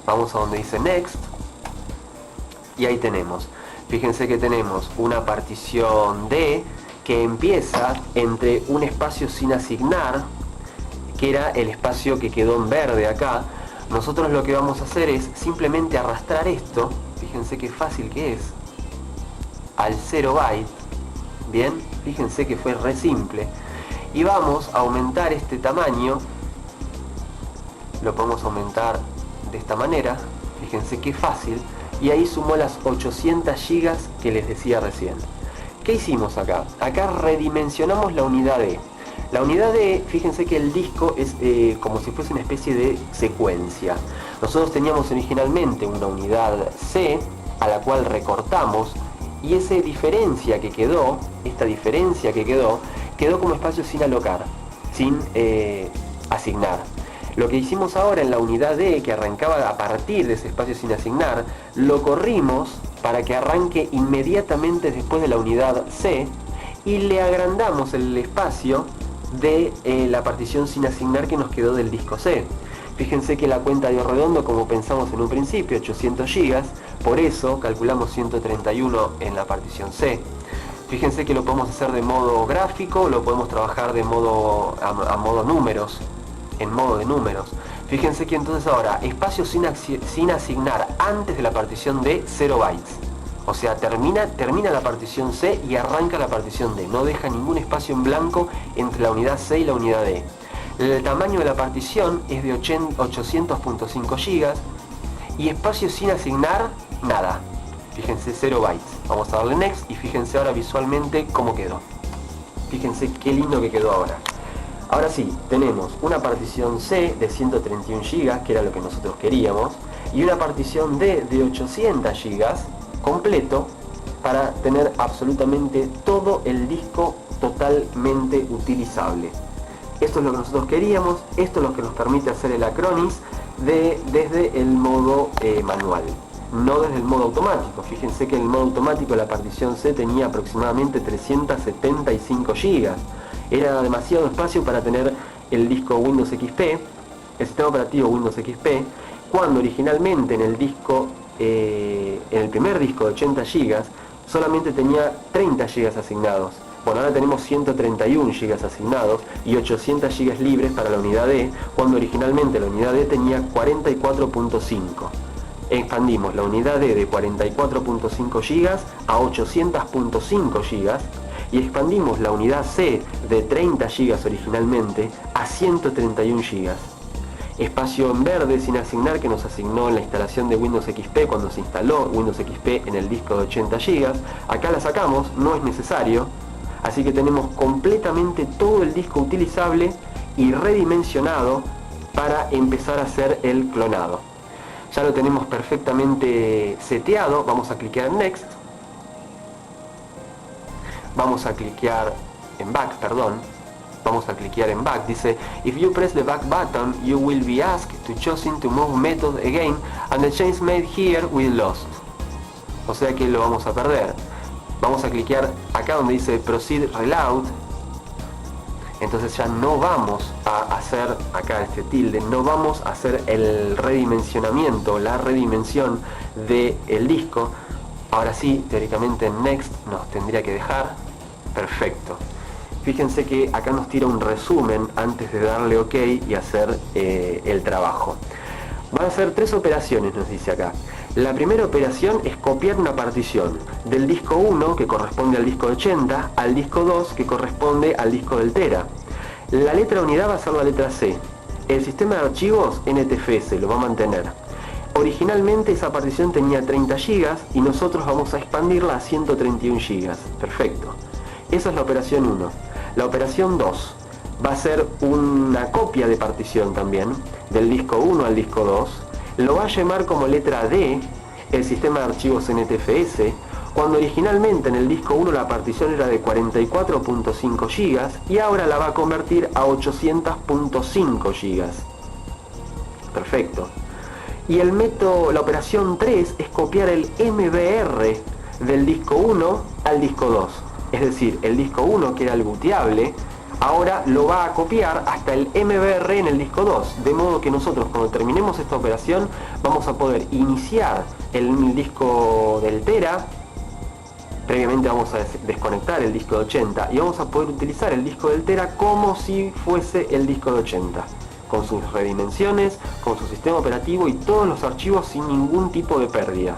Vamos a donde dice Next. Y ahí tenemos. Fíjense que tenemos una partición D que empieza entre un espacio sin asignar, que era el espacio que quedó en verde acá. Nosotros lo que vamos a hacer es simplemente arrastrar esto, fíjense qué fácil que es, al 0 byte. Bien, fíjense que fue re simple. Y vamos a aumentar este tamaño, lo podemos aumentar de esta manera, fíjense qué fácil, y ahí sumó las 800 gigas que les decía recién. ¿Qué hicimos acá? Acá redimensionamos la unidad D. La unidad D, fíjense que el disco es como si fuese una especie de secuencia. Nosotros teníamos originalmente una unidad C, a la cual recortamos, y esta diferencia que quedó, quedó como espacio sin alocar, sin asignar. Lo que hicimos ahora en la unidad D, que arrancaba a partir de ese espacio sin asignar, lo corrimos para que arranque inmediatamente después de la unidad C, y le agrandamos el espacio de la partición sin asignar que nos quedó del disco C. Fíjense que la cuenta dio redondo como pensamos en un principio, 800 GB, por eso calculamos 131 en la partición C. Fíjense que lo podemos hacer de modo gráfico, lo podemos trabajar de modo a modo números, en modo de números. Fíjense que entonces ahora, espacio sin asignar antes de la partición D, 0 bytes. O sea, termina la partición C y arranca la partición D. No deja ningún espacio en blanco entre la unidad C y la unidad D. El tamaño de la partición es de 800.5 GB y espacio sin asignar, nada. Fíjense, 0 bytes. Vamos a darle Next y fíjense ahora visualmente cómo quedó. Fíjense qué lindo que quedó ahora. Ahora sí, tenemos una partición C de 131 GB, que era lo que nosotros queríamos, y una partición D de 800 GB completo para tener absolutamente todo el disco totalmente utilizable. Esto es lo que nosotros queríamos, esto es lo que nos permite hacer el Acronis desde el modo manual, no desde el modo automático. Fíjense que en el modo automático la partición C tenía aproximadamente 375 GB. Era demasiado espacio para tener el disco Windows XP, el sistema operativo Windows XP, cuando originalmente en el disco, en el primer disco de 80 GB, solamente tenía 30 GB asignados. Bueno, ahora tenemos 131 GB asignados y 800 GB libres para la unidad D, cuando originalmente la unidad D tenía 44.5. Expandimos la unidad D de 44.5 GB a 800.5 GB y expandimos la unidad C de 30 GB originalmente a 131 GB. Espacio en verde sin asignar que nos asignó en la instalación de Windows XP cuando se instaló Windows XP en el disco de 80 GB. Acá la sacamos, no es necesario, así que tenemos completamente todo el disco utilizable y redimensionado para empezar a hacer el clonado. Ya lo tenemos perfectamente seteado, vamos a clicar en Next. Vamos a cliquear en Back, Vamos a cliquear en Back. Dice, if you press the Back button, you will be asked to choose to move method again, and the change made here will lost. O sea que lo vamos a perder. Vamos a cliquear acá donde dice Proceed Reload. Entonces ya no vamos a hacer, acá este tilde, no vamos a hacer el redimensionamiento, la redimensión del disco. Ahora sí, teóricamente en Next nos tendría que dejar. Perfecto. Fíjense que acá nos tira un resumen antes de darle OK y hacer el trabajo. Van a hacer 3 operaciones, nos dice acá. La primera operación es copiar una partición del disco 1, que corresponde al disco de 80, al disco 2, que corresponde al disco del Tera. La letra unidad va a ser la letra C. El sistema de archivos NTFS lo va a mantener. Originalmente esa partición tenía 30 GB y nosotros vamos a expandirla a 131 GB. Perfecto. Esa es la operación 1. La operación 2 va a ser una copia de partición también, del disco 1 al disco 2. Lo va a llamar como letra D, el sistema de archivos NTFS, cuando originalmente en el disco 1 la partición era de 44.5 GB y ahora la va a convertir a 800.5 GB. Perfecto. Y la operación 3 es copiar el MBR del disco 1 al disco 2. Es decir, el disco 1, que era el booteable, ahora lo va a copiar hasta el MBR en el disco 2, de modo que nosotros cuando terminemos esta operación vamos a poder iniciar el disco del tera. Previamente vamos a desconectar el disco de 80 y vamos a poder utilizar el disco del tera como si fuese el disco de 80, con sus redimensiones, con su sistema operativo y todos los archivos sin ningún tipo de pérdida.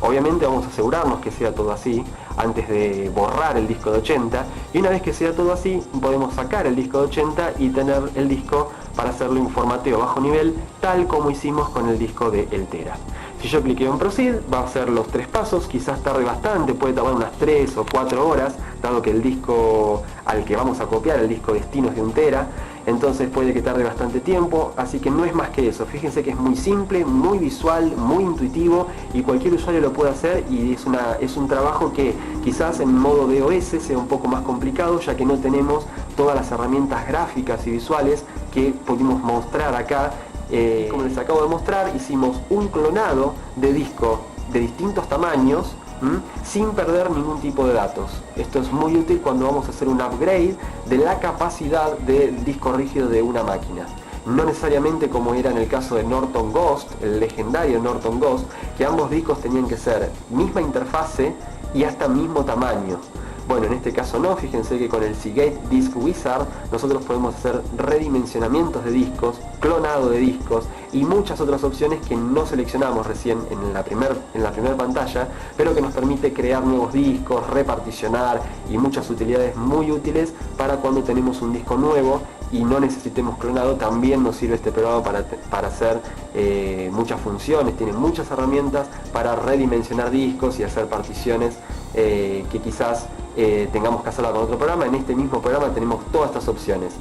Obviamente vamos a asegurarnos que sea todo así antes de borrar el disco de 80, y una vez que sea todo así podemos sacar el disco de 80 y tener el disco para hacerle un formateo bajo nivel tal como hicimos con el disco de el tera. Si yo cliqueo en Proceed, va a hacer los 3 pasos, quizás tarde bastante, puede tardar unas 3 o 4 horas, dado que el disco al que vamos a copiar, el disco destino es de 1 tera, entonces puede que tarde bastante tiempo, así que no es más que eso. Fíjense que es muy simple, muy visual, muy intuitivo, y cualquier usuario lo puede hacer, y es un trabajo que quizás en modo DOS sea un poco más complicado, ya que no tenemos todas las herramientas gráficas y visuales que pudimos mostrar acá. Como les acabo de mostrar, hicimos un clonado de disco de distintos tamaños, sin perder ningún tipo de datos. Esto es muy útil cuando vamos a hacer un upgrade de la capacidad del disco rígido de una máquina. No necesariamente como era en el caso de Norton Ghost, el legendario Norton Ghost, que ambos discos tenían que ser misma interfase y hasta mismo tamaño. Bueno, en este caso no, fíjense que con el Seagate Disk Wizard nosotros podemos hacer redimensionamientos de discos, clonado de discos y muchas otras opciones que no seleccionamos recién en la primera pantalla, pero que nos permite crear nuevos discos, reparticionar y muchas utilidades muy útiles para cuando tenemos un disco nuevo y no necesitemos clonado. También nos sirve este programa para hacer muchas funciones, tiene muchas herramientas para redimensionar discos y hacer particiones que quizás tengamos que hacerla con otro programa. En este mismo programa tenemos todas estas opciones.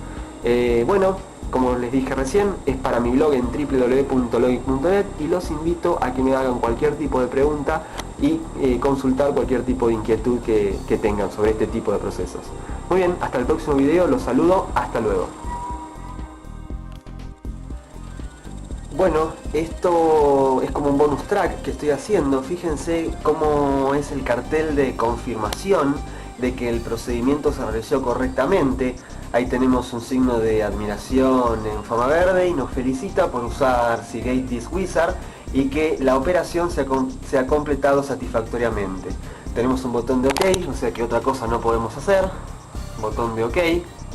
Bueno, como les dije recién, es para mi blog en www.logic.net y los invito a que me hagan cualquier tipo de pregunta y consultar cualquier tipo de inquietud que tengan sobre este tipo de procesos. Muy bien, hasta el próximo video, los saludo, hasta luego. Bueno, esto es como un bonus track que estoy haciendo. Fíjense cómo es el cartel de confirmación de que el procedimiento se realizó correctamente. Ahí tenemos un signo de admiración en forma verde y nos felicita por usar Seagate Disk Wizard y que la operación se ha completado satisfactoriamente. Tenemos un botón de OK, o sea que otra cosa no podemos hacer. Botón de OK.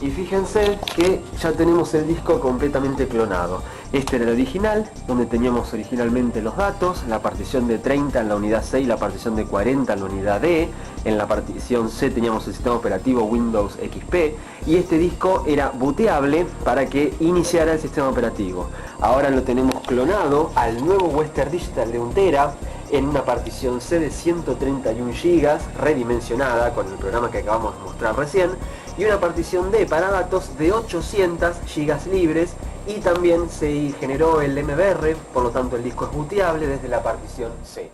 Y fíjense que ya tenemos el disco completamente clonado. Este era el original, donde teníamos originalmente los datos, la partición de 30 en la unidad C y la partición de 40 en la unidad D. En la partición C teníamos el sistema operativo Windows XP y este disco era booteable para que iniciara el sistema operativo. Ahora lo tenemos clonado al nuevo Western Digital de 1 tera en una partición C de 131 GB redimensionada con el programa que acabamos de mostrar recién, y una partición D para datos de 800 GB libres, y también se generó el MBR, por lo tanto el disco es booteable desde la partición C.